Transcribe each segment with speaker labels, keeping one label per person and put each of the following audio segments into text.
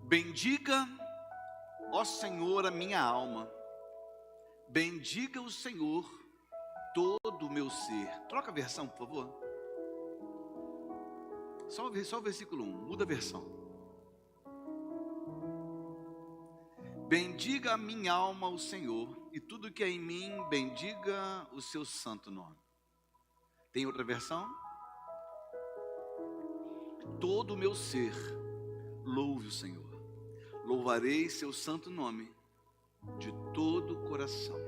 Speaker 1: Bendiga, ó Senhor, a minha alma. Bendiga o Senhor todo o meu ser. Troca a versão, por favor. Só o versículo 1, muda a versão. Bendiga a minha alma o Senhor, e tudo que é em mim, bendiga o seu santo nome. Tem outra versão? Todo o meu ser, louve o Senhor. Louvarei seu santo nome de todo o coração.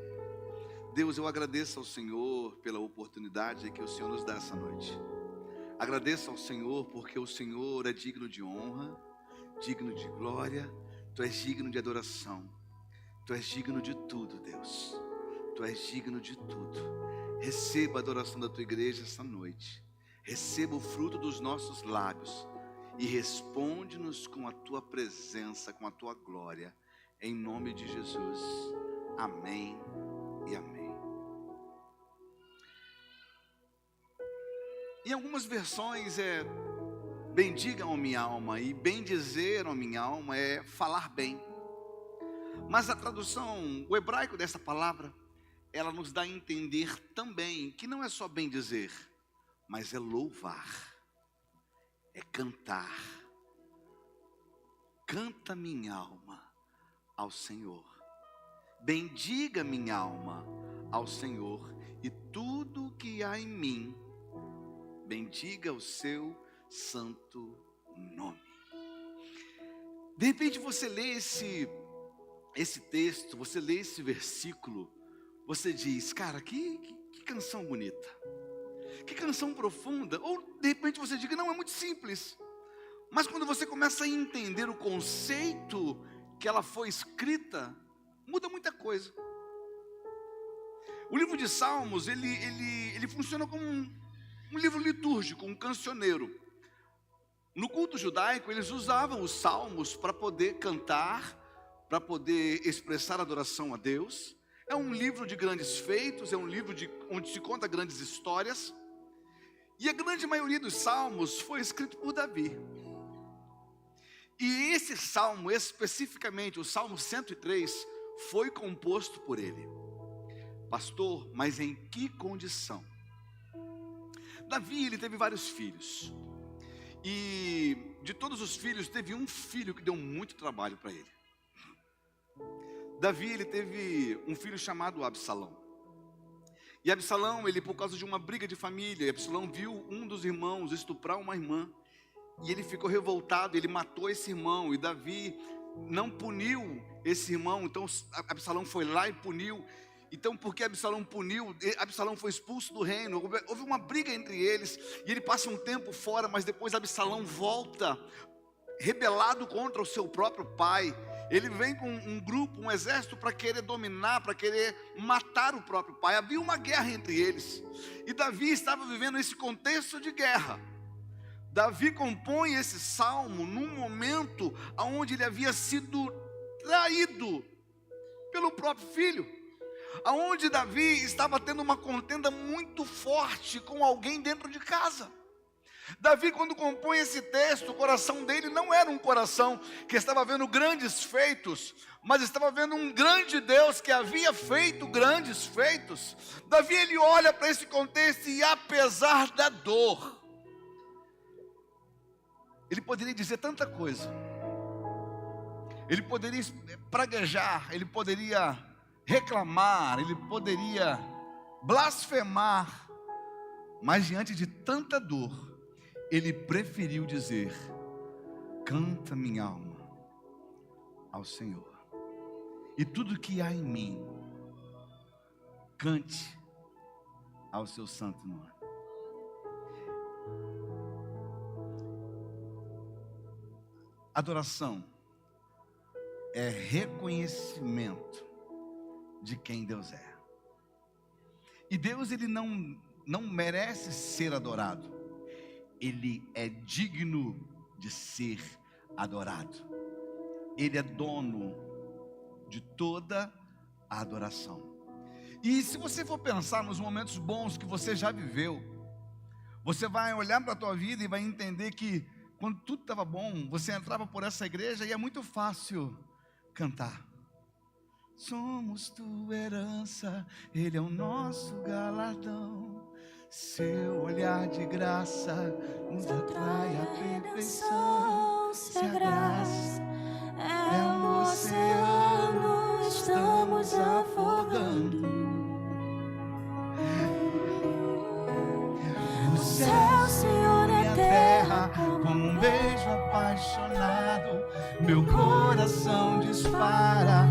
Speaker 1: Deus, eu agradeço ao Senhor pela oportunidade que o Senhor nos dá essa noite. Agradeço ao Senhor porque o Senhor é digno de honra, digno de glória. Tu és digno de adoração. Tu és digno de tudo, Deus. Tu és digno de tudo. Receba a adoração da tua igreja essa noite. Receba o fruto dos nossos lábios e responde-nos com a tua presença, com a tua glória. Em nome de Jesus. Amém e amém. Em algumas versões bendigam a minha alma, e bendizer a minha alma é falar bem. Mas a tradução, o hebraico dessa palavra, ela nos dá a entender também que não é só bendizer, mas é louvar, é cantar. Canta minha alma ao Senhor. Bendiga minha alma ao Senhor, e tudo que há em mim, bendiga o seu santo nome. De repente você lê esse texto, você lê esse versículo, você diz, cara, que canção bonita, que canção profunda. Ou de repente você diz, não, é muito simples. Mas quando você começa a entender o conceito que ela foi escrita, muda muita coisa. O livro de Salmos, ele funciona como um livro litúrgico, um cancioneiro. No culto judaico, eles usavam os salmos para poder cantar, para poder expressar adoração a Deus. É um livro de grandes feitos, é um livro onde se conta grandes histórias. E a grande maioria dos salmos foi escrito por Davi. E esse salmo, especificamente o Salmo 103, foi composto por ele. Pastor, mas em que condição? Davi, ele teve vários filhos. E de todos os filhos, teve um filho que deu muito trabalho para ele. Davi, ele teve um filho chamado Absalão. E Absalão, ele por causa de uma briga de família, Absalão viu um dos irmãos estuprar uma irmã. E ele ficou revoltado, ele matou esse irmão. E Davi não puniu esse irmão, então Absalão foi lá e puniu. Então, porque Absalão puniu, Absalão foi expulso do reino. Houve uma briga entre eles, e ele passa um tempo fora, mas depois Absalão volta, rebelado contra o seu próprio pai. Ele vem com um grupo, um exército, para querer dominar, para querer matar o próprio pai. Havia uma guerra entre eles, e Davi estava vivendo esse contexto de guerra. Davi compõe esse salmo num momento onde ele havia sido traído pelo próprio filho, aonde Davi estava tendo uma contenda muito forte com alguém dentro de casa. Davi, quando compõe esse texto, o coração dele não era um coração que estava vendo grandes feitos, mas estava vendo um grande Deus que havia feito grandes feitos. Davi, ele olha para esse contexto e, apesar da dor, ele poderia dizer tanta coisa. Ele poderia praguejar, ele poderia reclamar, ele poderia blasfemar, mas diante de tanta dor, ele preferiu dizer: canta minha alma ao Senhor, e tudo que há em mim, cante ao seu santo nome. Adoração é reconhecimento de quem Deus é. E Deus, ele não merece ser adorado. Ele é digno de ser adorado. Ele é dono de toda a adoração. E se você for pensar nos momentos bons que você já viveu, você vai olhar para a tua vida e vai entender que quando tudo estava bom, você entrava por essa igreja e é muito fácil cantar. Somos tua herança, Ele é o nosso galardão. Seu olhar de graça nos atrai à perfeição. Se a graça é um oceano, estamos afogando. No céu, Senhor, e a terra, como um beijo apaixonado, meu coração dispara,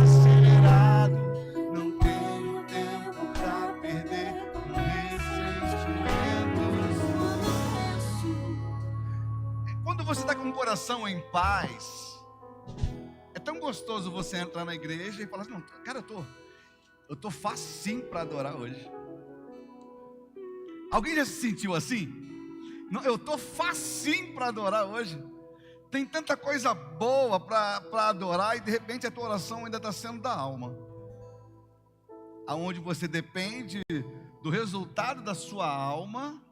Speaker 1: acelerado. Não tenho tempo pra perder nesses sentimentos. Quando você está com o coração em paz, é tão gostoso você entrar na igreja e falar assim: não, cara, eu tô facinho para adorar hoje. Alguém já se sentiu assim? Não, eu tô facinho para adorar hoje. Tem tanta coisa boa para adorar, e de repente a tua oração ainda está sendo da alma, aonde você depende do resultado da sua alma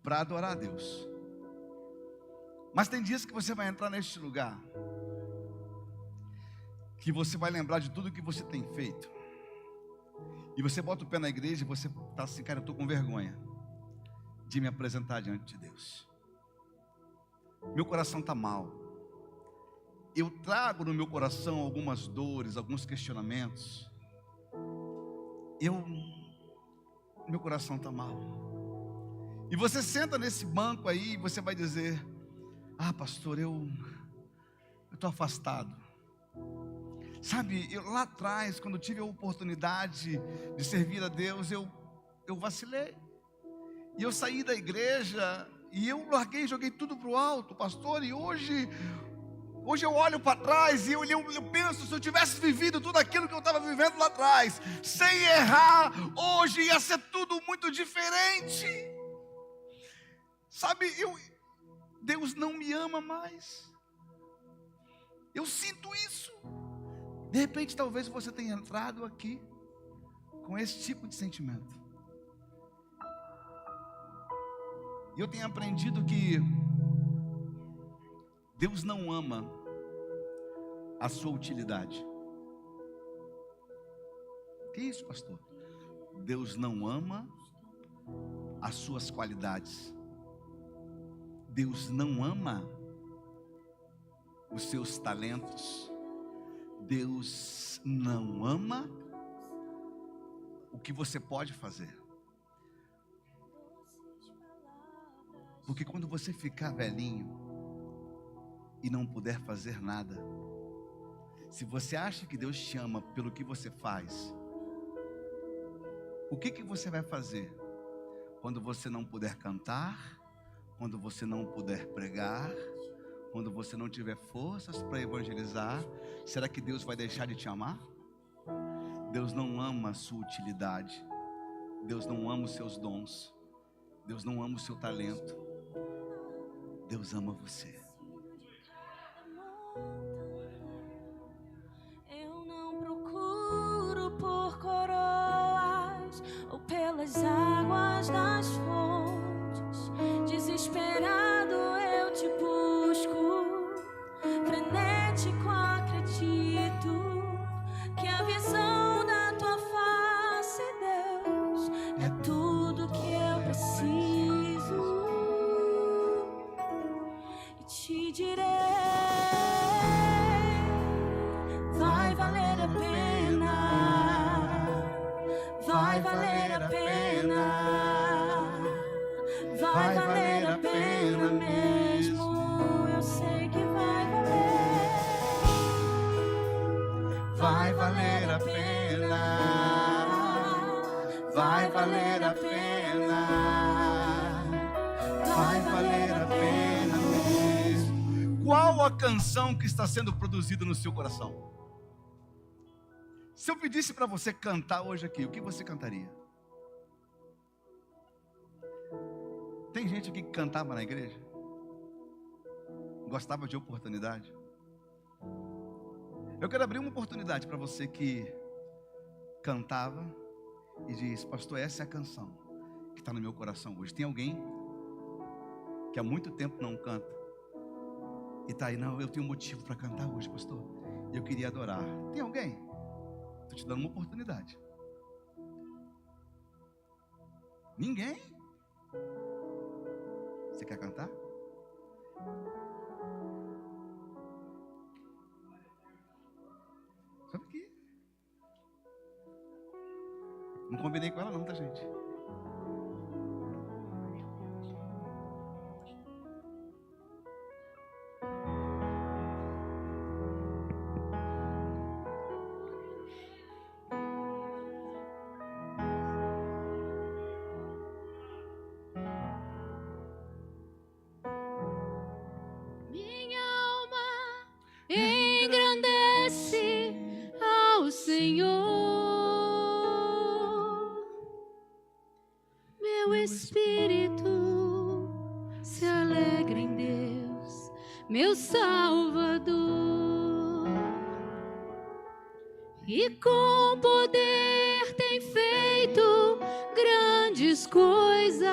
Speaker 1: para adorar a Deus. Mas tem dias que você vai entrar neste lugar, que você vai lembrar de tudo que você tem feito, e você bota o pé na igreja e você está assim: cara, eu estou com vergonha de me apresentar diante de Deus. Meu coração está mal. Eu trago no meu coração algumas dores, alguns questionamentos. Meu coração está mal. E você senta nesse banco aí e você vai dizer: ah, pastor, eu estou afastado. Sabe, lá atrás, quando tive a oportunidade de servir a Deus, eu vacilei. E eu saí da igreja e eu larguei, joguei tudo para o alto, pastor. E hoje eu olho para trás e eu penso, se eu tivesse vivido tudo aquilo que eu estava vivendo lá atrás, sem errar, hoje ia ser tudo muito diferente. Sabe, Deus não me ama mais. Eu sinto isso. De repente, talvez você tenha entrado aqui com esse tipo de sentimento. E eu tenho aprendido que Deus não ama a sua utilidade. Que isso, pastor? Deus não ama as suas qualidades. Deus não ama os seus talentos. Deus não ama o que você pode fazer. Porque quando você ficar velhinho e não puder fazer nada, se você acha que Deus te ama pelo que você faz, o que você vai fazer quando você não puder cantar, quando você não puder pregar, quando você não tiver forças para evangelizar? Será que Deus vai deixar de te amar? Deus não ama a sua utilidade. Deus não ama os seus dons. Deus não ama o seu talento. Deus ama você.
Speaker 2: Eu não procuro por coroas ou pelas águas das fontes. Desesperado eu te busco, frenético acredito que a visão da tua face, Deus, é tudo que eu preciso. E te direi, vai valer a pena, vai valer a pena, vai valer a pena mesmo. Eu sei que vai valer.
Speaker 1: Vai valer a pena. Vai valer a pena. Vai valer a pena mesmo. Qual a canção que está sendo produzida no seu coração? Se eu pedisse para você cantar hoje aqui, o que você cantaria? Tem gente aqui que cantava na igreja, gostava de oportunidade. Eu quero abrir uma oportunidade para você que cantava e diz: pastor, essa é a canção que está no meu coração hoje. Tem alguém? que há muito tempo não canta, e está aí, não, eu tenho motivo para cantar hoje, pastor, eu queria adorar. Tem alguém? Estou te dando uma oportunidade. Ninguém? Você quer cantar? Sabe aqui? Não combinei com ela não, tá, gente?
Speaker 2: Minha alma engrandece ao Senhor, meu espírito se alegra em Deus, meu Salvador, e com poder tem feito grandes coisas,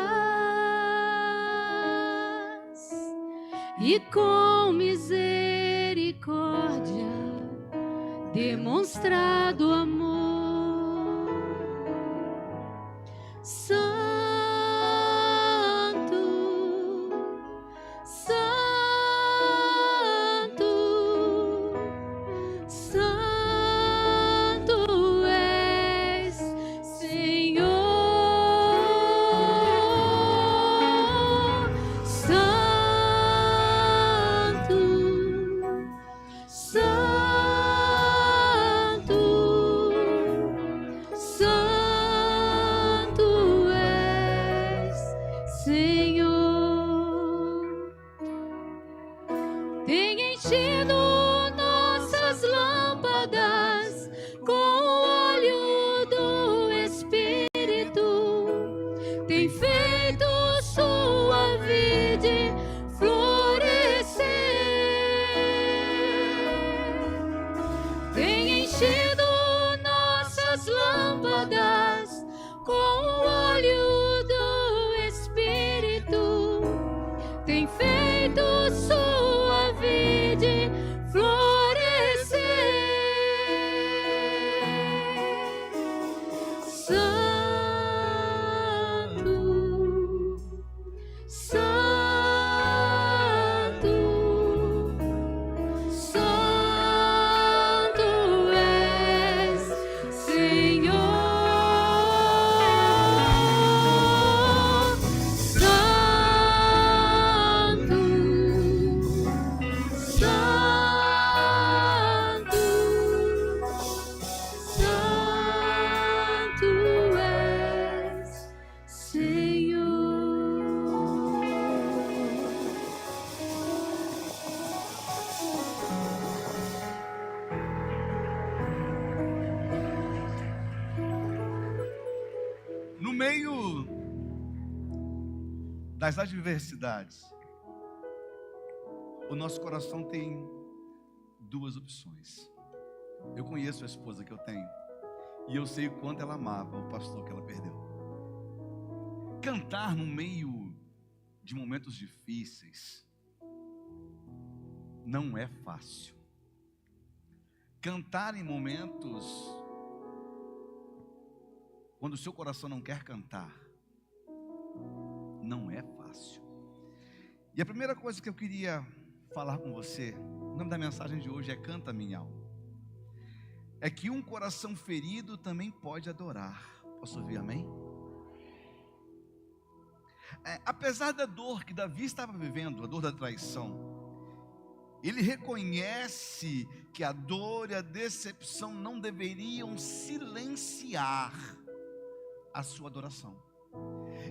Speaker 2: e com misericórdia demonstrado amor. Santo, Santo, Santo és, Senhor. Santo, Santo, Santo és, Senhor. Tem enchido nossas lâmpadas com o óleo do Espírito, tem feito sua vide florescer, tem enchido nossas lâmpadas com o óleo do Espírito, tem feito sua vide florescer. Santo, Santo, Santo és, Senhor. Santo, Santo, Santo és, Senhor.
Speaker 1: No meio das adversidades, o nosso coração tem duas opções. Eu conheço a esposa que eu tenho e eu sei o quanto ela amava o pastor que ela perdeu. Cantar no meio de momentos difíceis não é fácil. Cantar em momentos quando o seu coração não quer cantar não é fácil. E a primeira coisa que eu queria falar com você, o nome da mensagem de hoje é Canta Minha Alma, é que um coração ferido também pode adorar. Posso ouvir amém? Apesar da dor que Davi estava vivendo, a dor da traição, ele reconhece que a dor e a decepção não deveriam silenciar a sua adoração.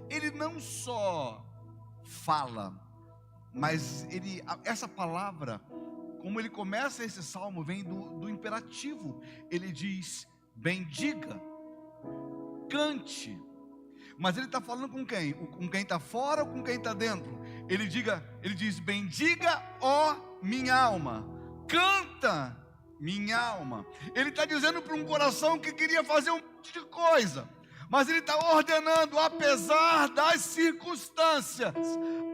Speaker 1: Ele não só fala, mas essa palavra, como ele começa esse salmo, vem do imperativo. Ele diz: bendiga, cante. Mas ele está falando com quem? Com quem está fora ou com quem está dentro? Ele diz: bendiga, ó minha alma, canta minha alma. Ele está dizendo para um coração que queria fazer um monte de coisa, Mas Ele está ordenando, apesar das circunstâncias,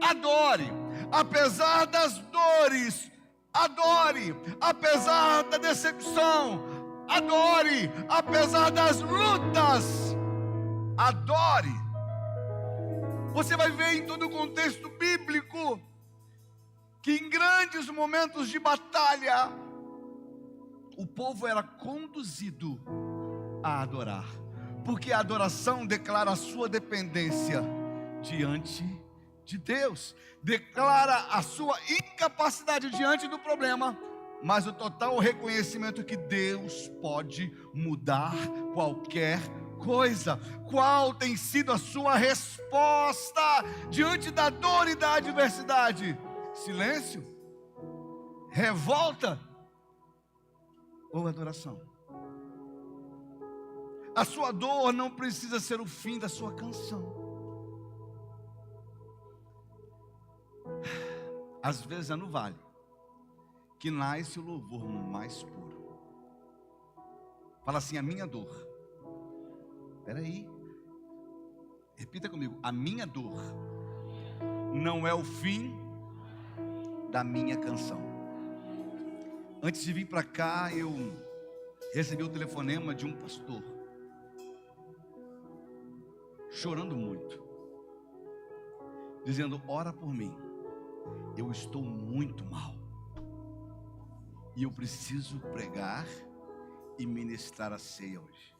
Speaker 1: adore. Apesar das dores, adore. Apesar da decepção, adore. Apesar das lutas, adore. Você vai ver em todo o contexto bíblico que em grandes momentos de batalha, o povo era conduzido a adorar, porque a adoração declara a sua dependência diante de Deus, declara a sua incapacidade diante do problema, mas o total reconhecimento que Deus pode mudar qualquer coisa. Qual tem sido a sua resposta diante da dor e da adversidade? Silêncio? Revolta? Ou adoração? A sua dor não precisa ser o fim da sua canção. Às vezes é no vale que nasce o louvor mais puro. Fala assim: a minha dor. Espera aí. Repita comigo: a minha dor não é o fim da minha canção. Antes de vir para cá, eu recebi o telefonema de um pastor, chorando muito, dizendo: ora por mim, eu estou muito mal, e eu preciso pregar e ministrar a ceia hoje.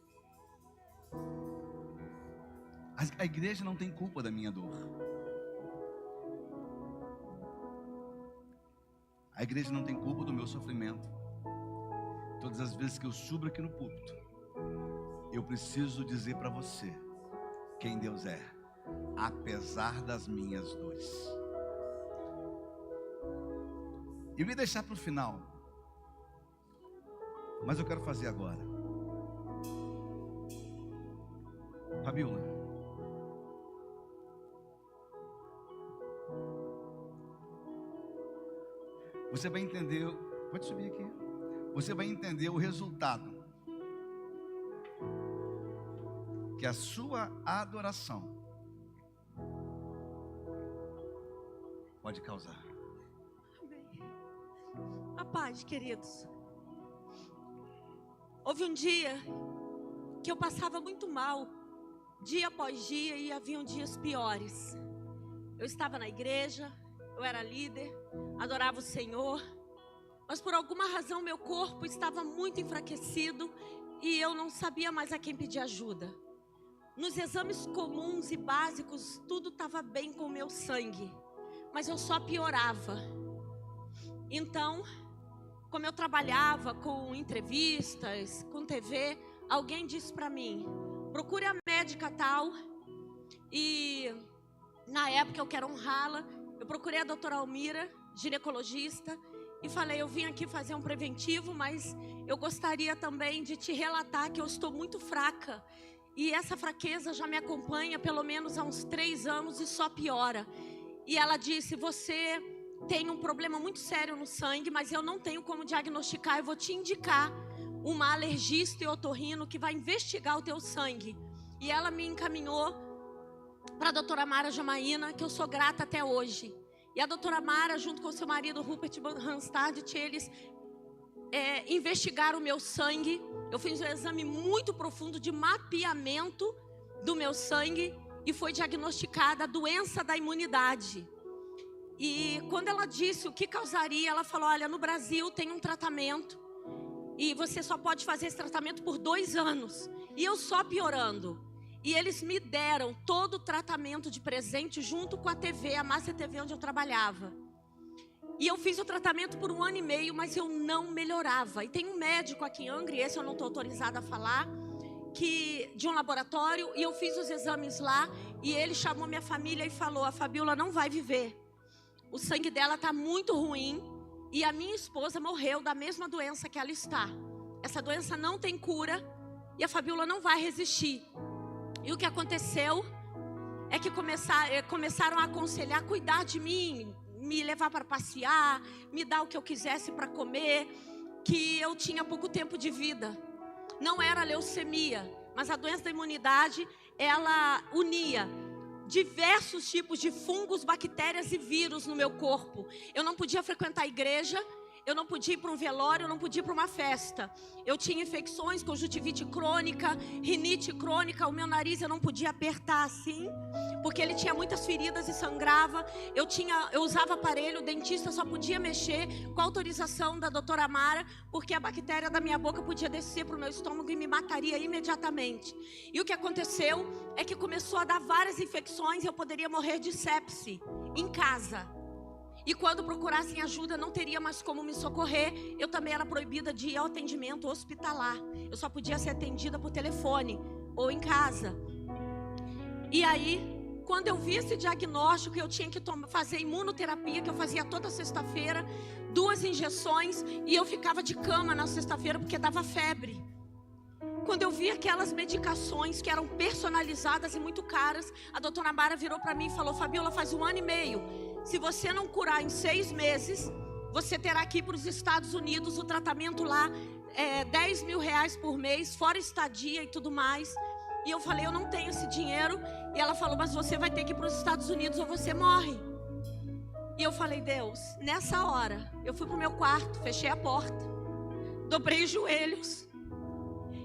Speaker 1: A igreja não tem culpa da minha dor. A igreja não tem culpa do meu sofrimento. Todas as vezes que eu subo aqui no púlpito, eu preciso dizer para você quem Deus é, apesar das minhas dores. Eu ia deixar para o final, mas eu quero fazer agora. Fabiola, você vai entender, pode subir aqui. Você vai entender o resultado que a sua adoração pode causar.
Speaker 3: Amém. A paz, queridos. Houve um dia que eu passava muito mal, dia após dia, e haviam dias piores. Eu estava na igreja, eu era líder, adorava o Senhor, mas por alguma razão meu corpo estava muito enfraquecido e eu não sabia mais a quem pedir ajuda. Nos exames comuns e básicos, tudo estava bem com o meu sangue, mas eu só piorava. Então, como eu trabalhava com entrevistas, com TV, alguém disse para mim: procure a médica tal. E na época eu quero honrá-la, eu procurei a doutora Almira, ginecologista, e falei: eu vim aqui fazer um preventivo, mas eu gostaria também de te relatar que eu estou muito fraca. E essa fraqueza já me acompanha pelo menos há uns 3 anos e só piora. E ela disse: você tem um problema muito sério no sangue, mas eu não tenho como diagnosticar. Eu vou te indicar uma alergista e otorrino que vai investigar o teu sangue. E ela me encaminhou para a doutora Mara Jamaína, que eu sou grata até hoje. E a doutora Mara, junto com seu marido Rupert Hanstad, eles investigaram o meu sangue. Eu fiz um exame muito profundo de mapeamento do meu sangue e foi diagnosticada a doença da imunidade. E quando ela disse o que causaria, ela falou: olha, no Brasil tem um tratamento e você só pode fazer esse tratamento por 2 anos. E eu só piorando. E eles me deram todo o tratamento de presente junto com a TV, a Márcia TV, onde eu trabalhava. E eu fiz o tratamento por 1 ano e meio, mas eu não melhorava. E tem um médico aqui em Angra, esse eu não estou autorizada a falar, de um laboratório, e eu fiz os exames lá, e ele chamou minha família e falou: a Fabiola não vai viver. O sangue dela está muito ruim, e a minha esposa morreu da mesma doença que ela está. Essa doença não tem cura, e a Fabiola não vai resistir. E o que aconteceu é que começaram a aconselhar, cuidar de mim, me levar para passear, me dar o que eu quisesse para comer, que eu tinha pouco tempo de vida. Não era leucemia, mas a doença da imunidade, ela unia diversos tipos de fungos, bactérias e vírus no meu corpo. Eu não podia frequentar a igreja, eu não podia ir para um velório, eu não podia ir para uma festa. Eu tinha infecções, conjuntivite crônica, rinite crônica, o meu nariz eu não podia apertar assim, porque ele tinha muitas feridas e sangrava. Eu usava aparelho, o dentista só podia mexer com a autorização da doutora Mara, porque a bactéria da minha boca podia descer para o meu estômago e me mataria imediatamente. E o que aconteceu é que começou a dar várias infecções e eu poderia morrer de sepse em casa. E quando procurassem ajuda, não teria mais como me socorrer. Eu também era proibida de ir ao atendimento hospitalar. Eu só podia ser atendida por telefone ou em casa. E aí, quando eu vi esse diagnóstico, eu tinha que fazer imunoterapia, que eu fazia toda sexta-feira, 2 injeções, e eu ficava de cama na sexta-feira porque dava febre. Quando eu vi aquelas medicações que eram personalizadas e muito caras, a doutora Mara virou para mim e falou: Fabiola, faz 1 ano e meio. Se você não curar em 6 meses, você terá que ir para os Estados Unidos. O tratamento lá é R$10 mil por mês, fora estadia e tudo mais. E eu falei: eu não tenho esse dinheiro. E ela falou: mas você vai ter que ir para os Estados Unidos ou você morre. E eu falei: Deus, nessa hora, eu fui para o meu quarto, fechei a porta, dobrei os joelhos.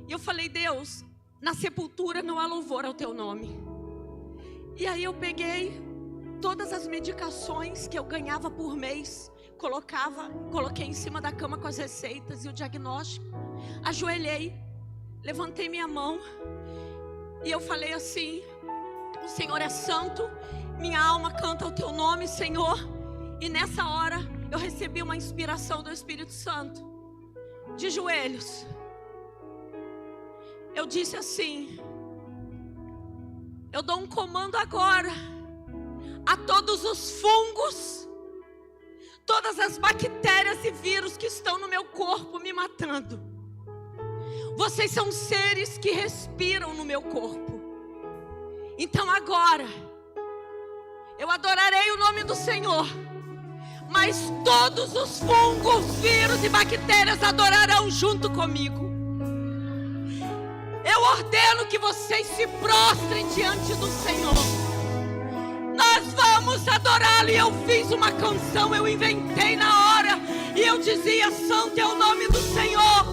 Speaker 3: E eu falei: Deus, na sepultura não há louvor ao teu nome. E aí eu peguei todas as medicações que eu ganhava por mês, coloquei em cima da cama com as receitas e o diagnóstico. Ajoelhei, levantei minha mão e eu falei assim: o Senhor é santo, minha alma canta o teu nome, Senhor. E nessa hora eu recebi uma inspiração do Espírito Santo. De joelhos, eu disse assim: eu dou um comando agora a todos os fungos, todas as bactérias e vírus que estão no meu corpo me matando. Vocês são seres que respiram no meu corpo. Então agora eu adorarei o nome do Senhor, mas todos os fungos, vírus e bactérias adorarão junto comigo. Eu ordeno que vocês se prostrem diante do Senhor. Nós vamos adorá-lo. E eu fiz uma canção, eu inventei na hora, e eu dizia: santo é o nome do Senhor.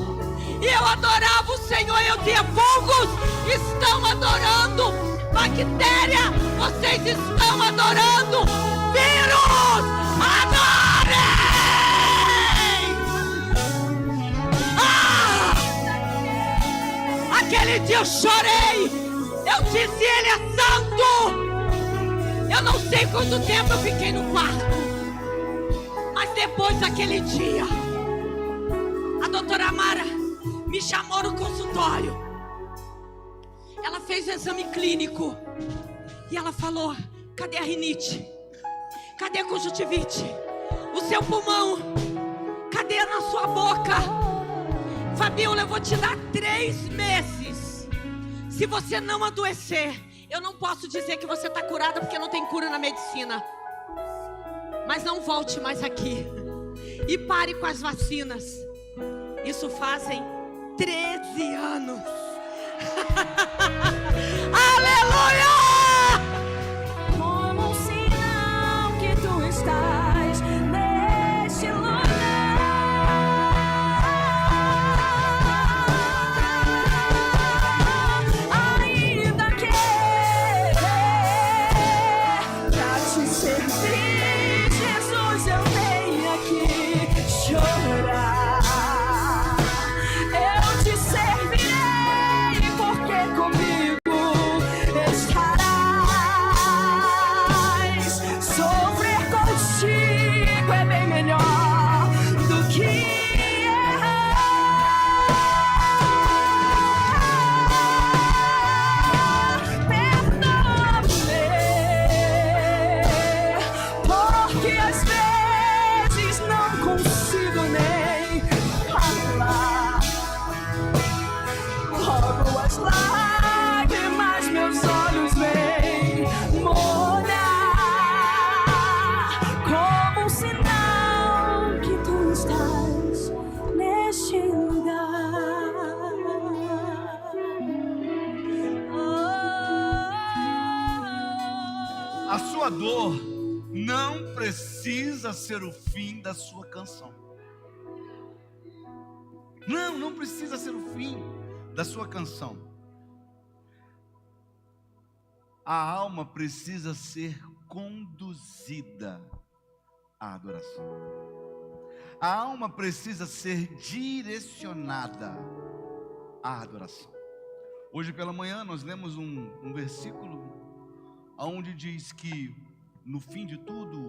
Speaker 3: E eu adorava o Senhor. Eu dizia: fungos estão adorando, bactéria, vocês estão adorando, vírus, adorem! Aquele dia eu chorei, eu disse: ele é santo. Eu não sei quanto tempo eu fiquei no quarto, mas depois daquele dia, a doutora Mara me chamou no consultório. Ela fez o exame clínico e ela falou: cadê a rinite? Cadê a conjuntivite? O seu pulmão? Cadê na sua boca? Fabiola, eu vou te dar 3 meses. Se você não adoecer, eu não posso dizer que você está curada, porque não tem cura na medicina. Mas não volte mais aqui. E pare com as vacinas. Isso fazem 13 anos. Aleluia!
Speaker 2: Como um sinal que tu estás neste lugar. Ainda que pra te servir, Jesus, eu venho aqui chorar. Eu te servirei, porque comigo
Speaker 1: sua dor não precisa ser o fim da sua canção. Não precisa ser o fim da sua canção. A alma precisa ser conduzida à adoração. A alma precisa ser direcionada à adoração. Hoje pela manhã nós lemos um versículo onde diz que no fim de tudo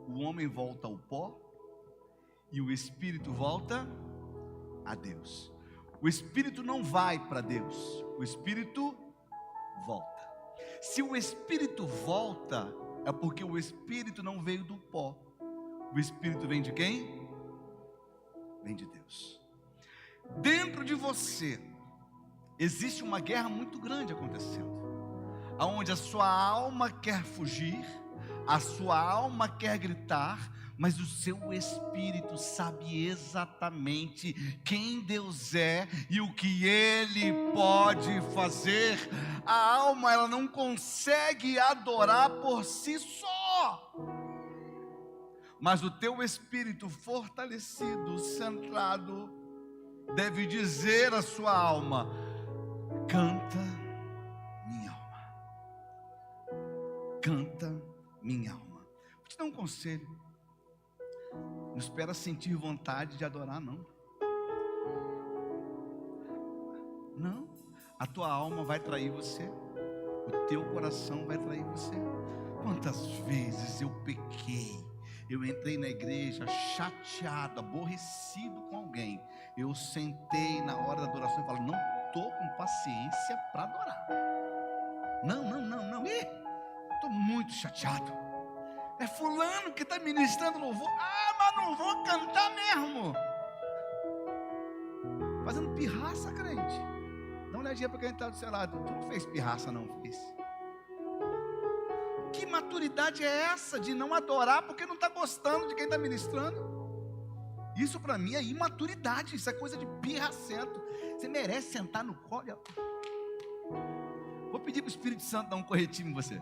Speaker 1: o homem volta ao pó e o espírito volta a Deus. O espírito não vai para Deus, o espírito volta. Se o espírito volta, é porque o espírito não veio do pó. O espírito vem de quem? Vem de Deus. Dentro de você existe uma guerra muito grande acontecendo, aonde a sua alma quer fugir, a sua alma quer gritar, mas o seu espírito sabe exatamente quem Deus é e o que Ele pode fazer. A alma, ela não consegue adorar por si só, mas o teu espírito fortalecido, centrado, deve dizer à sua alma: canta, minha alma, canta, minha alma. Vou te dar um conselho. Não espera sentir vontade de adorar, não. Não. A tua alma vai trair você. O teu coração vai trair você. Quantas vezes eu pequei, eu entrei na igreja chateado, aborrecido com alguém. Eu sentei na hora da adoração e falei: não estou com paciência para adorar. Não. Estou muito chateado. É fulano que está ministrando louvor. Mas não vou cantar mesmo. Fazendo pirraça, crente. Dá uma olhadinha para quem está do seu lado. Tu não fez pirraça, não fez? Que maturidade é essa de não adorar porque não está gostando de quem está ministrando? Isso para mim é imaturidade. Isso é coisa de pirracento. Você merece sentar no colo. Vou pedir para o Espírito Santo dar um corretivo em você.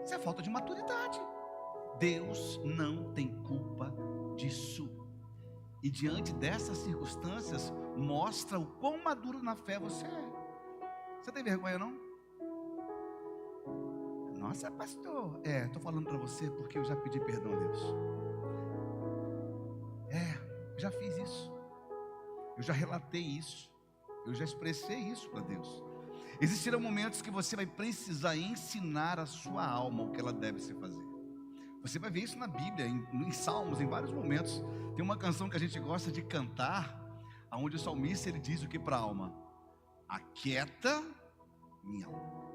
Speaker 1: Isso é falta de maturidade. Deus não tem culpa disso. E diante dessas circunstâncias, mostra o quão maduro na fé você é. Você tem vergonha, não? Nossa, pastor. Estou falando para você porque eu já pedi perdão a Deus. Eu já fiz isso. Eu já relatei isso. Eu já expressei isso para Deus. Existirão momentos que você vai precisar ensinar a sua alma o que ela deve se fazer. Você vai ver isso na Bíblia, em Salmos, em vários momentos. Tem uma canção que a gente gosta de cantar, onde o salmista ele diz o que para a alma? Aquieta minha alma.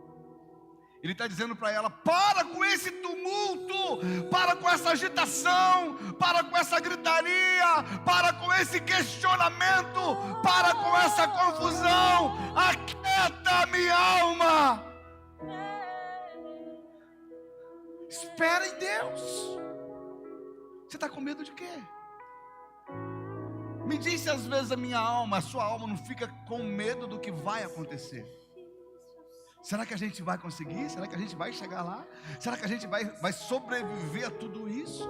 Speaker 1: Ele está dizendo para ela: para com esse tumulto, para com essa agitação, para com essa gritaria, para com esse questionamento, para com essa confusão. Aquieta minha alma. Espera em Deus. Você está com medo de quê? Me diz se às vezes a sua alma não fica com medo do que vai acontecer. Será que a gente vai conseguir? Será que a gente vai chegar lá? Será que a gente vai sobreviver a tudo isso?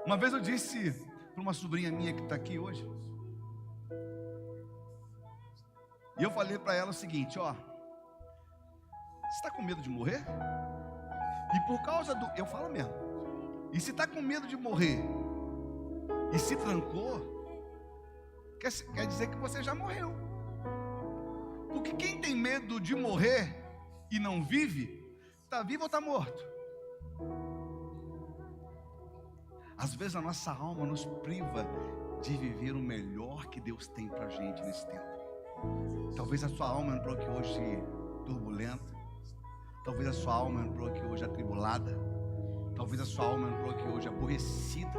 Speaker 1: Uma vez eu disse para uma sobrinha minha que está aqui hoje, e eu falei para ela o seguinte: você está com medo de morrer? E por causa do... Eu falo mesmo. E se está com medo de morrer e se trancou, quer dizer que você já morreu. Porque quem tem medo de morrer e não vive, está vivo ou está morto? Às vezes a nossa alma nos priva de viver o melhor que Deus tem para a gente nesse tempo. Talvez a sua alma entrou aqui hoje turbulenta. Talvez a sua alma entrou aqui hoje atribulada. Talvez a sua alma entrou aqui hoje aborrecida,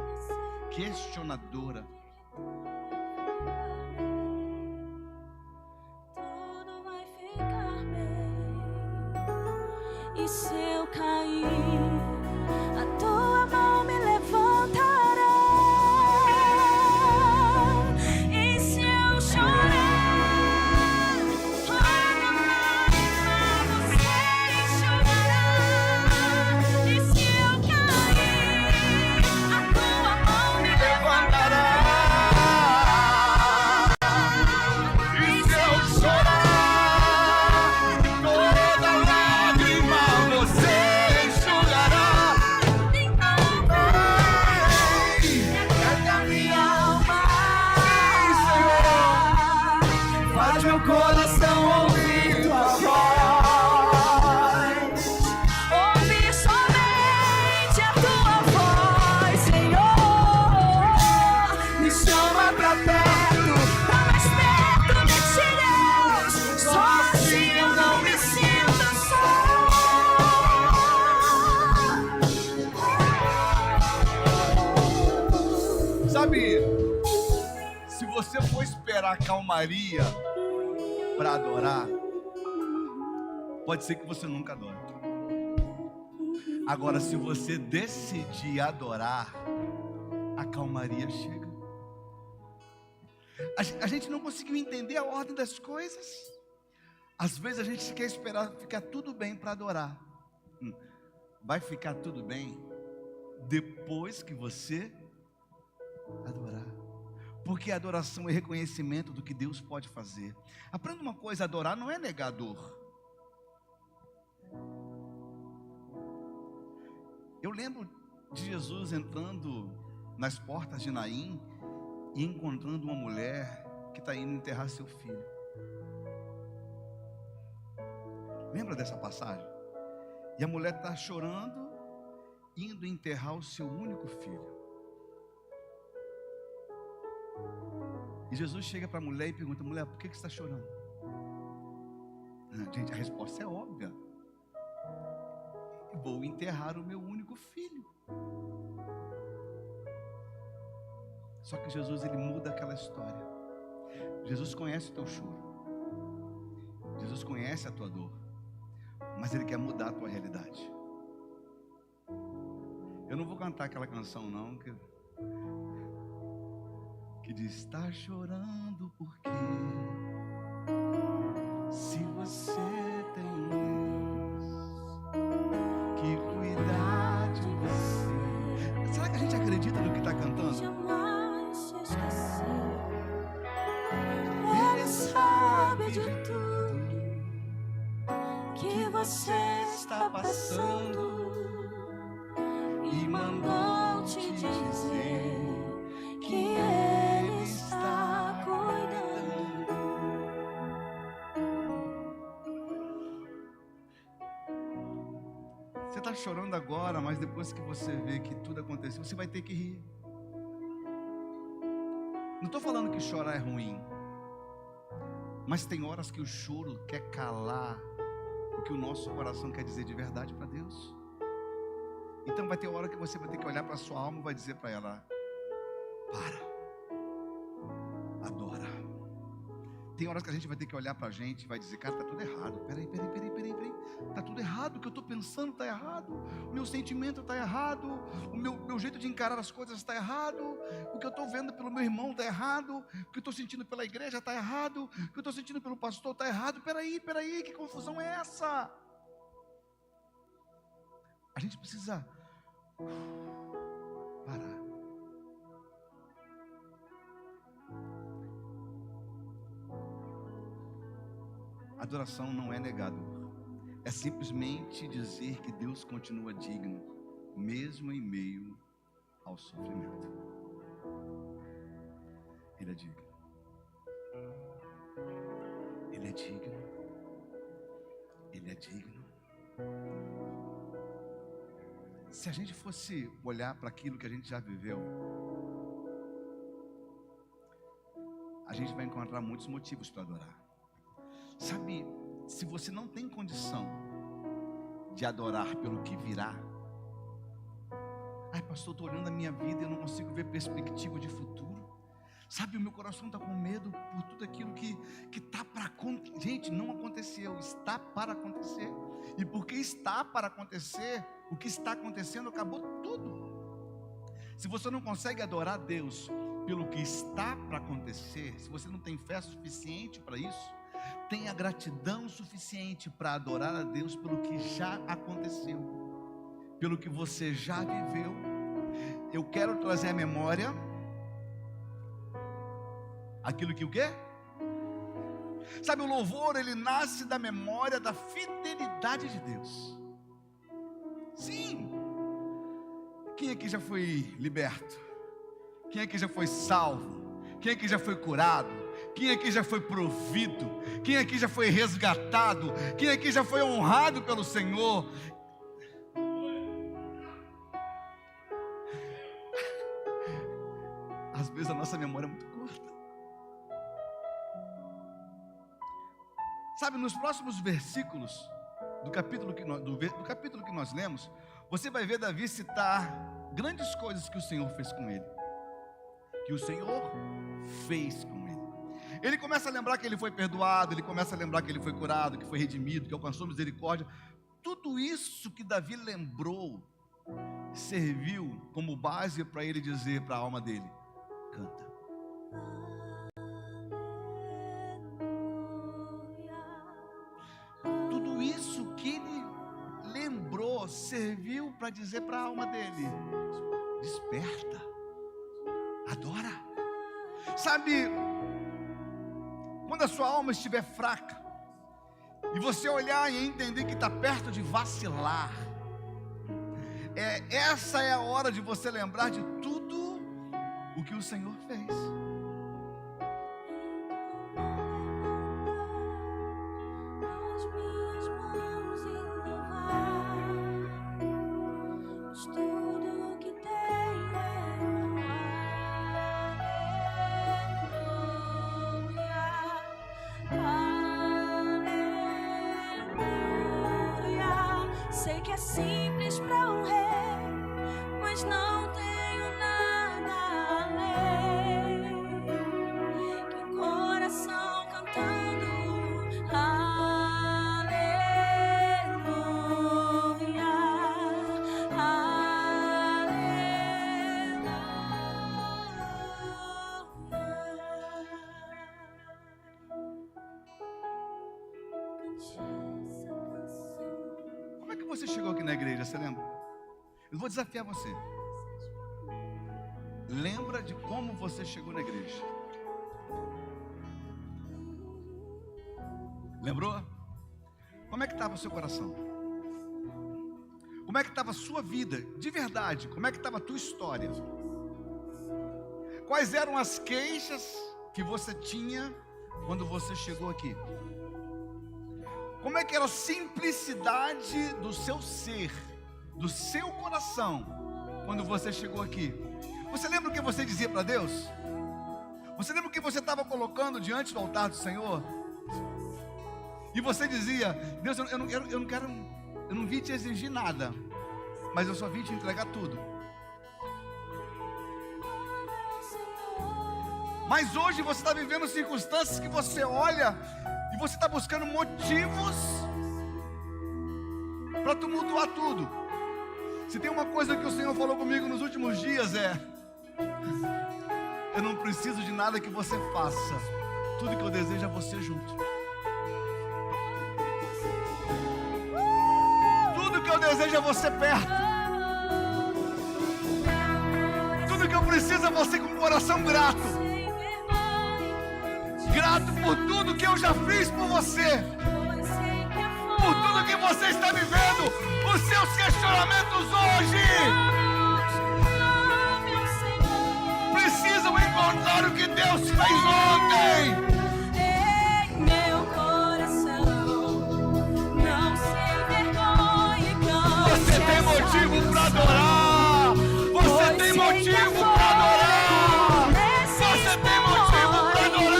Speaker 1: questionadora.
Speaker 2: E se eu cair, a tua mão me levantará. E se eu chorar, a tua lágrima
Speaker 1: tiver a calmaria para adorar, pode ser que você nunca adore. Agora, se você decidir adorar, a calmaria chega. A gente não conseguiu entender a ordem das coisas. Às vezes a gente quer esperar ficar tudo bem para adorar. Vai ficar tudo bem depois que você adorar. Porque a adoração é reconhecimento do que Deus pode fazer. Aprenda uma coisa: adorar não é negar dor. Eu lembro de Jesus entrando nas portas de Naim e encontrando uma mulher que está indo enterrar seu filho. Lembra dessa passagem? E a mulher está chorando, indo enterrar o seu único filho. E Jesus chega para a mulher e pergunta: mulher, por que você está chorando? Gente, a resposta é óbvia. Vou enterrar o meu único filho. Só que Jesus, ele muda aquela história. Jesus conhece o teu choro. Jesus conhece a tua dor. Mas ele quer mudar a tua realidade. Eu não vou cantar aquela canção não, que diz: está chorando porque se você tem um Deus que cuidar de você. Será que a gente acredita no que está cantando?
Speaker 2: Jamais te esqueci. Ele sabe de tudo que você está passando e mandou te dizer que Ele está cuidando.
Speaker 1: Você está chorando agora, mas depois que você vê que tudo aconteceu, você vai ter que rir. Não estou falando que chorar é ruim, mas tem horas que o choro quer calar o que o nosso coração quer dizer de verdade para Deus. Então vai ter hora que você vai ter que olhar para a sua alma e vai dizer para ela: para, adora. Tem horas que a gente vai ter que olhar para a gente e vai dizer: cara, está tudo errado. Peraí, está tudo errado, o que eu estou pensando está errado, o meu sentimento está errado, o meu jeito de encarar as coisas está errado, o que eu estou vendo pelo meu irmão está errado, o que eu estou sentindo pela igreja está errado, o que eu estou sentindo pelo pastor está errado. Peraí, que confusão é essa? A gente precisa parar. Adoração não é negado, é simplesmente dizer que Deus continua digno, mesmo em meio ao sofrimento. Ele é digno. Ele é digno. Ele é digno. Se a gente fosse olhar para aquilo que a gente já viveu, a gente vai encontrar muitos motivos para adorar. Sabe, se você não tem condição de adorar pelo que virá, ai pastor, estou olhando a minha vida e eu não consigo ver perspectiva de futuro. Sabe, o meu coração está com medo por tudo aquilo que está para acontecer. Gente, não aconteceu, está para acontecer. E porque está para acontecer, o que está acontecendo acabou tudo. Se você não consegue adorar Deus pelo que está para acontecer, se você não tem fé suficiente para isso, tenha gratidão suficiente para adorar a Deus pelo que já aconteceu, pelo que você já viveu. Eu quero trazer à memória aquilo que o quê? Sabe, o louvor, ele nasce da memória da fidelidade de Deus. Sim. Quem aqui já foi liberto? Quem aqui já foi salvo? Quem aqui já foi curado? Quem aqui já foi provido? Quem aqui já foi resgatado? Quem aqui já foi honrado pelo Senhor? Às vezes a nossa memória é muito curta. Sabe, nos próximos versículos do capítulo que nós lemos, você vai ver Davi citar grandes coisas que o Senhor fez com ele, que o Senhor fez com ele. Ele começa a lembrar que ele foi perdoado, ele começa a lembrar que ele foi curado, que foi redimido, que alcançou misericórdia. Tudo isso que Davi lembrou serviu como base para ele dizer para a alma dele: canta. Tudo isso que ele lembrou serviu para dizer para a alma dele: desperta, adora. Sabe, quando a sua alma estiver fraca e você olhar e entender que está perto de vacilar, essa é a hora de você lembrar de tudo o que o Senhor fez.
Speaker 2: As minhas mãos e louvar, pois tudo que tenho é aleluia. Sei que é simples para um rei, mas não tenho nada além que o coração cantando aleluia,
Speaker 1: Como é que você chegou aqui na igreja, você lembra? Eu vou desafiar você. Lembra de como você chegou na igreja? Lembrou? Como é que estava o seu coração? Como é que estava a sua vida, de verdade? Como é que estava a tua história? Quais eram as queixas que você tinha quando você chegou aqui? Como é que era a simplicidade do seu ser, do seu coração, quando você chegou aqui? Você lembra o que você dizia para Deus? Você lembra o que você estava colocando diante do altar do Senhor? E você dizia: Deus, eu não vim te exigir nada, mas eu só vim te entregar tudo. Mas hoje você está vivendo circunstâncias que você olha e você está buscando motivos para tumultuar tudo. Se tem uma coisa que o Senhor falou comigo nos últimos dias eu não preciso de nada que você faça, tudo que eu desejo é você junto. Tudo que eu desejo é você perto. Tudo que eu preciso é você com o coração grato. Grato por tudo que eu já fiz por você, por tudo que você está vivendo, os seus questionamentos hoje precisam encontrar o que Deus fez ontem.
Speaker 2: em meu coração, não sei vergonha e cante.
Speaker 1: Você tem motivo para adorar. Você tem motivo para adorar. Você tem motivo para adorar.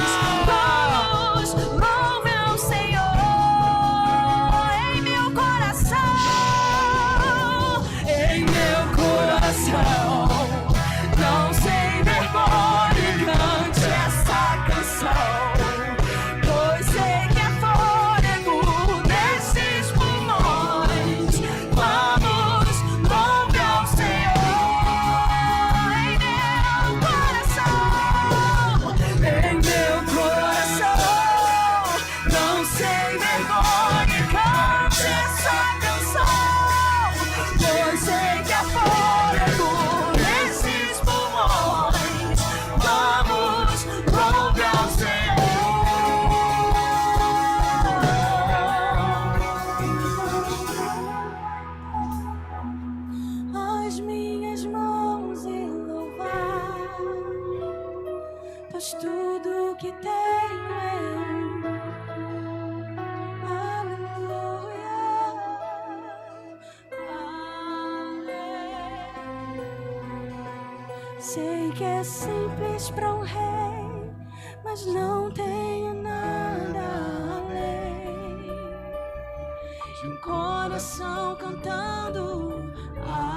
Speaker 2: Louve ao Senhor em meu coração, não sei vergonha e cante essa canção, pois sei que é fôlego nesses pulmões. Vamos, louve ao Senhor em meu coração, não sei vergonha e cante essa canção, pois sei que é fôlego nesses pulmões. Vamos, louve ao Senhor. As minhas mãos e louvar, pois tudo que tenho é aleluia, aleluia. Sei que é simples para um rei, mas não tenho nada além de um coração cantando aleluia,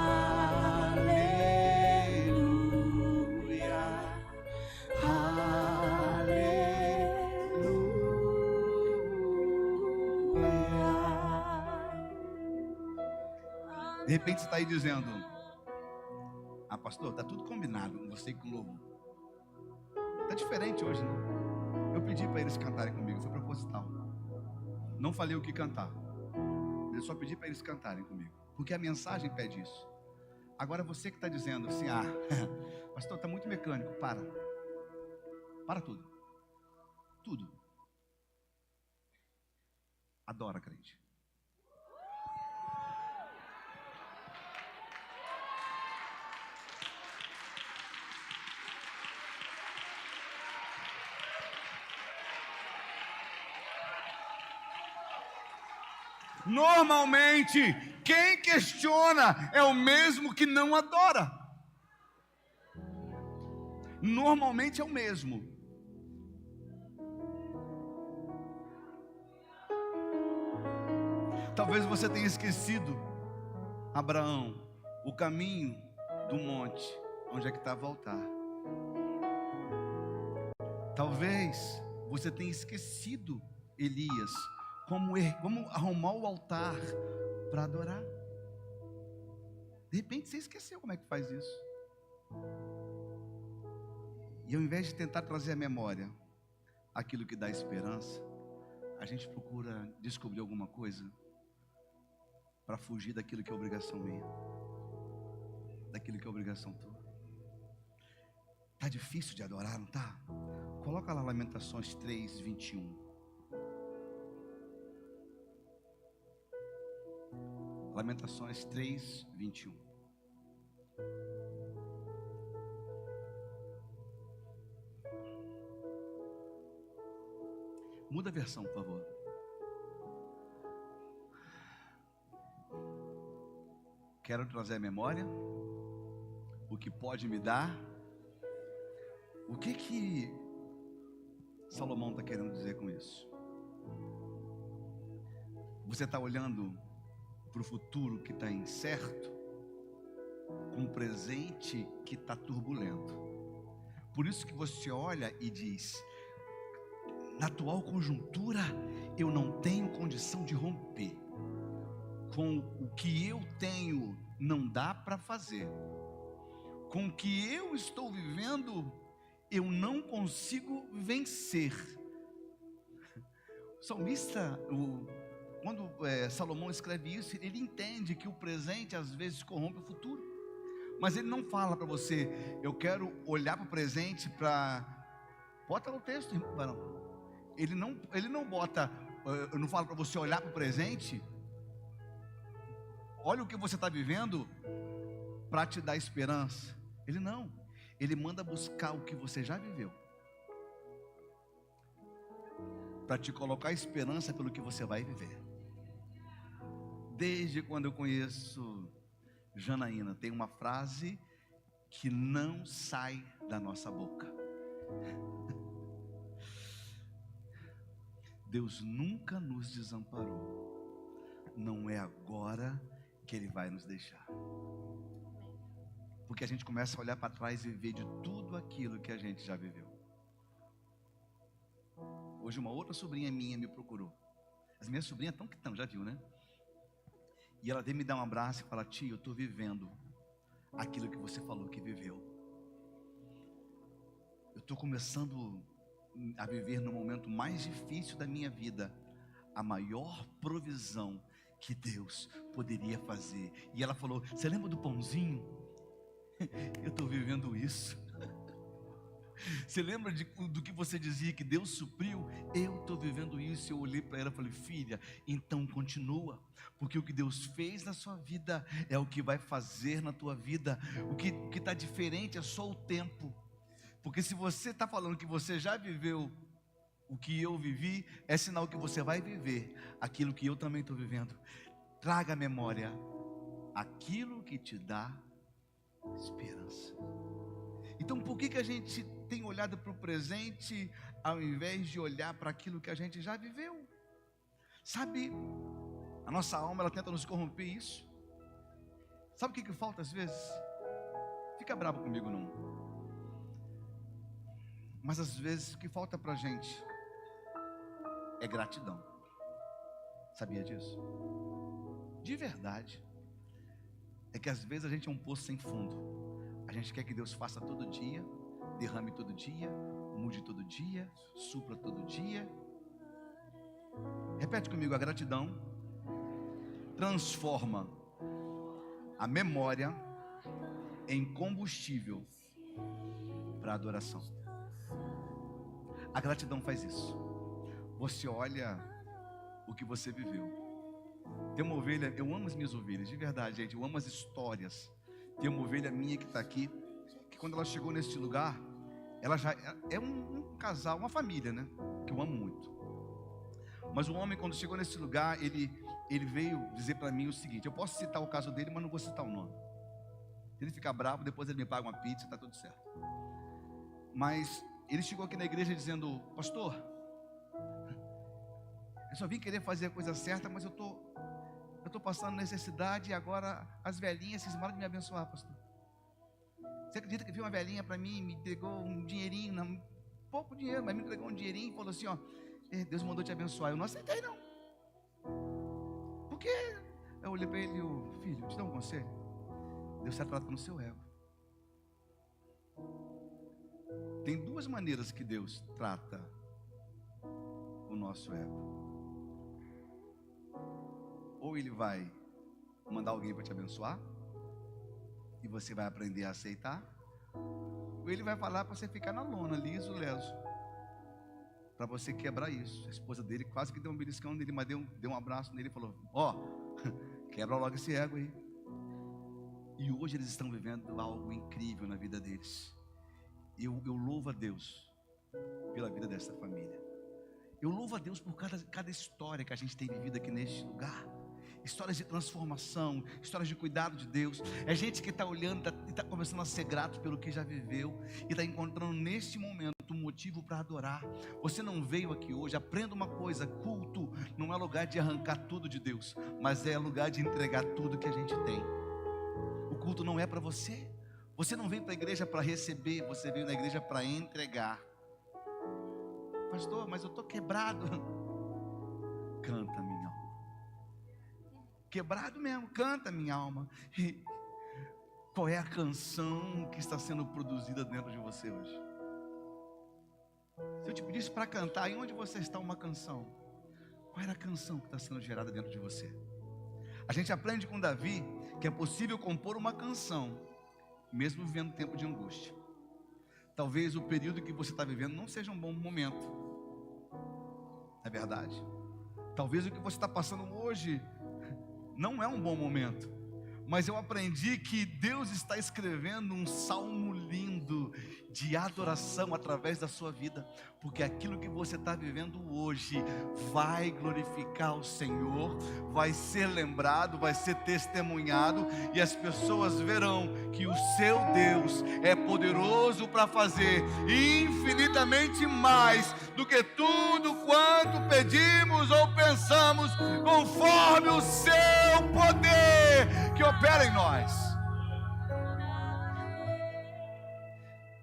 Speaker 2: aleluia.
Speaker 1: De repente você está aí dizendo: ah, pastor, está tudo combinado com você e com o louvor. Está diferente hoje, né? Eu pedi para eles cantarem comigo, foi proposital. Não falei o que cantar. Eu só pedi para eles cantarem comigo, porque a mensagem pede isso. Agora você que está dizendo assim: ah, pastor, está muito mecânico. Para tudo. Tudo. Adora, crente. Normalmente, quem questiona é o mesmo que não adora. Normalmente é o mesmo. Talvez você tenha esquecido, Abraão, o caminho do monte, onde é que estava o altar. Talvez você tenha esquecido, Elias, como arrumar o altar para adorar. De repente você esqueceu como é que faz isso. E ao invés de tentar trazer à memória aquilo que dá esperança, a gente procura descobrir alguma coisa para fugir daquilo que é obrigação minha, daquilo que é obrigação tua. Tá difícil de adorar, não tá? Coloca lá Lamentações 3, 21. Lamentações 3, 21. Muda a versão, por favor. Quero trazer à memória o que pode me dar. O que Salomão está querendo dizer com isso? Você está olhando para o futuro que está incerto, com o presente que está turbulento. Por isso que você olha e diz: na atual conjuntura, eu não tenho condição de romper. Com o que eu tenho, não dá para fazer. Com o que eu estou vivendo, eu não consigo vencer. O salmista, quando Salomão escreve isso, ele entende que o presente às vezes corrompe o futuro. Mas ele não fala para você: eu quero olhar para o presente para... Bota no texto, irmão. Ele não bota, eu não falo para você olhar para o presente. Olha o que você está vivendo para te dar esperança. Ele não. Ele manda buscar o que você já viveu, para te colocar esperança pelo que você vai viver. Desde quando eu conheço Janaína, tem uma frase que não sai da nossa boca: Deus nunca nos desamparou. Não é agora que Ele vai nos deixar. Porque a gente começa a olhar para trás e ver de tudo aquilo que a gente já viveu. Hoje uma outra sobrinha minha me procurou. As minhas sobrinhas estão, já viu, né? E ela veio me dar um abraço e falar: tio, eu estou vivendo aquilo que você falou que viveu. Eu estou começando a viver no momento mais difícil da minha vida a maior provisão que Deus poderia fazer. E ela falou: você lembra do pãozinho? Eu estou vivendo isso. Você lembra do que você dizia que Deus supriu? Eu estou vivendo isso. Eu olhei para ela e falei: filha, então continua, porque o que Deus fez na sua vida é o que vai fazer na tua vida. O que está diferente é só o tempo. Porque se você está falando que você já viveu o que eu vivi, é sinal que você vai viver aquilo que eu também estou vivendo. Traga à memória aquilo que te dá esperança. Então por que a gente tem olhado para o presente ao invés de olhar para aquilo que a gente já viveu? Sabe, a nossa alma, ela tenta nos corromper isso. Sabe o que falta às vezes? Fica bravo comigo não. Mas às vezes o que falta para a gente é gratidão. Sabia disso? De verdade. é que às vezes a gente é um poço sem fundo. A gente quer que Deus faça todo dia, derrame todo dia, mude todo dia, supra todo dia. Repete comigo: a gratidão transforma a memória em combustível para a adoração. A gratidão faz isso. Você olha o que você viveu. Tem uma ovelha, eu amo as minhas ovelhas, de verdade, gente, eu amo as histórias. Tem uma ovelha minha que está aqui, que quando ela chegou neste lugar, ela já é um casal, uma família, né? Que eu amo muito. Mas o homem, quando chegou nesse lugar, ele veio dizer para mim o seguinte: eu posso citar o caso dele, mas não vou citar o nome. Se ele ficar bravo, depois ele me paga uma pizza, está tudo certo. Mas ele chegou aqui na igreja dizendo: pastor, eu só vim querer fazer a coisa certa, mas eu estou passando necessidade e agora as velhinhas cismaram de me abençoar, pastor. Você acredita que viu uma velhinha para mim, me entregou um dinheirinho, pouco dinheiro, mas me entregou um dinheirinho e falou assim: ó, Deus mandou te abençoar. Eu não aceitei não. Por quê? Eu olhei para ele e eu: filho, te dá um conselho. Deus está tratando o seu ego. Tem duas maneiras que Deus trata o nosso ego. Ou Ele vai mandar alguém para te abençoar, e você vai aprender a aceitar, ou Ele vai falar para você ficar na lona, liso, leso, para você quebrar isso. A esposa dele quase que deu um beliscão nele, mas deu um abraço nele e falou: ó, quebra logo esse ego aí. E hoje eles estão vivendo algo incrível na vida deles. Eu louvo a Deus pela vida dessa família. Eu louvo a Deus por cada história que a gente tem vivido aqui neste lugar. Histórias de transformação, histórias de cuidado de Deus. É gente que está olhando e está começando a ser grato pelo que já viveu, e está encontrando neste momento um motivo para adorar. Você não veio aqui hoje, aprenda uma coisa: culto não é lugar de arrancar tudo de Deus, mas é lugar de entregar tudo que a gente tem. O culto não é para você. Você não veio para a igreja para receber, você veio na igreja para entregar. Pastor, mas eu estou quebrado. Canta, minha alma. Quebrado mesmo, canta, minha alma. E qual é a canção que está sendo produzida dentro de você hoje? Se eu te pedisse para cantar, em onde você está uma canção? Qual era a canção que está sendo gerada dentro de você? A gente aprende com Davi que é possível compor uma canção, mesmo vivendo um tempo de angústia. Talvez o período que você está vivendo não seja um bom momento. É verdade. Talvez o que você está passando hoje não é um bom momento. Mas eu aprendi que Deus está escrevendo um salmo lindo de adoração através da sua vida, porque aquilo que você está vivendo hoje vai glorificar o Senhor, vai ser lembrado, vai ser testemunhado, e as pessoas verão que o seu Deus é poderoso para fazer infinitamente mais do que tudo quanto pedimos ou pensamos, conforme o seu poder que opera em nós.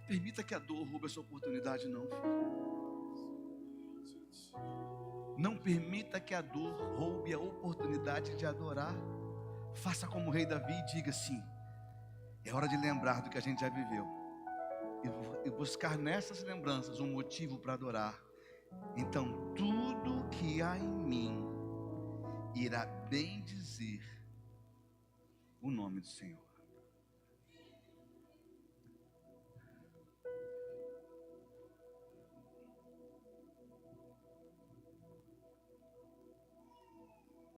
Speaker 1: Permita que a dor roube a sua oportunidade, não, filho. Não permita que a dor roube a oportunidade de adorar. Faça como o rei Davi e diga assim: é hora de lembrar do que a gente já viveu e buscar nessas lembranças um motivo para adorar. Então tudo que há em mim irá bendizer o nome do Senhor.